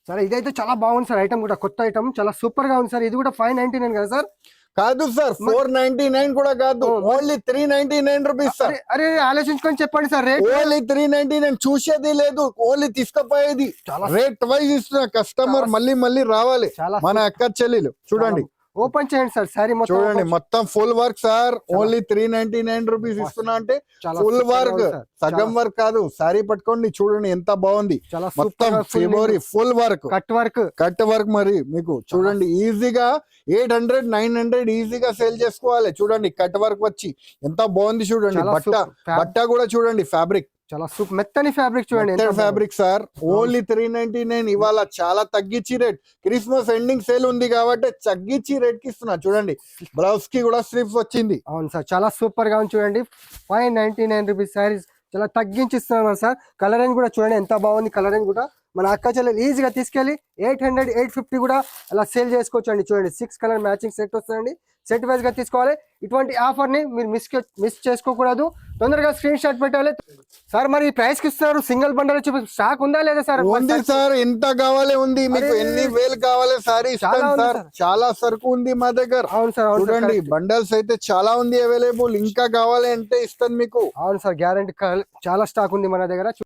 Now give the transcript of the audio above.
Sir ఇదైతే చాలా బాగుంది సార్, ఐటమ్ కూడా కొత్త ఐటమ్, చాలా సూపర్ గా ఉంది సార్. ఇది కూడా 599 కదా సార్? కాదు సార్, 499 కూడా కాదు, ఓన్లీ 399 రూపీస్ సార్. అరే ఆలోచించుకొని చెప్పండి సార్ రేట్. ఓన్లీ 399, చూసేది లేదు, ఓన్లీ తీసుకుపోయేది. రేట్ వైజ్ ఇస్తున్న కస్టమర్ మళ్ళీ మళ్ళీ రావాలి. మన అక్క చెల్లెలు చూడండి, ఓపెన్ చేయండి సార్ సారీ మొత్తం చూడండి, మొత్తం full work sir. Only 399 rupees ఇస్తున్నా అంటే ఫుల్ వర్క్, సగం వర్క్ కాదు. సారీ పట్టుకోండి, చూడండి ఎంత బాగుంది, మొత్తం ఫిబోరీ ఫుల్ వర్క్, కట్ వర్క్ మరి మీకు చూడండి. ఈజీగా 800-900 ఈజీగా సేల్ చేసుకోవాలి. చూడండి కట్ వర్క్ వచ్చి ఎంత బాగుంది చూడండి. బట్ట కూడా చూడండి, ఫ్యాబ్రిక్ చాలా సూపర్, మెత్తని ఫ్యాబ్రిక్ చూడండి, ఫ్యాబ్రిక్ సార్. ఓన్లీ 399. ఇవాళ చాలా తగ్గించి రేట్, క్రిస్మస్ ఎండింగ్ సేల్ ఉంది కాబట్టి తగ్గించి రేట్ కి ఇస్తున్నా. చూడండి బ్లౌజ్ కి కూడా స్ట్రిప్స్ వచ్చింది. అవును సార్, చాలా సూపర్ గా ఉంది చూడండి. 599 రూపీస్ శారీస్ చాలా తగ్గించి ఇస్తున్నాం సార్. కలరింగ్ కూడా చూడండి ఎంత బాగుంది, కలరింగ్ కూడా మన అక్క చెల్లెలు ఈజీగా తీసుకెళ్లి 800-850 కూడా అలా సేల్ చేసుకోవచ్చు అండి. చూడండి 6 కలర్ మ్యాచింగ్ సెట్ వస్తుందండి, సెట్ వైజ్ గా తీసుకోవాలి. ఇటువంటి ఆఫర్ ని మీరు మిస్ చేసుకోకూడదు, తొందరగా స్క్రీన్ షాట్ పెట్టాలి సార్. మరి ప్రైస్ కి ఇస్తున్నారు, సింగిల్ బండల్ వచ్చి స్టాక్ ఉందా లేదా సార్? ఉంది సార్, ఎంత కావాలి ఉంది మీకు, ఎన్ని వేలు కావాలి సారీ సార్. చాలా సరుకు ఉంది మా దగ్గర. అవును సార్, చూడండి బండల్స్ అయితే చాలా ఉంది అవైలబుల్, ఇంకా కావాలి అంటే ఇస్తాను మీకు. అవును సార్, గ్యారంటీ చాలా స్టాక్ ఉంది మన దగ్గర.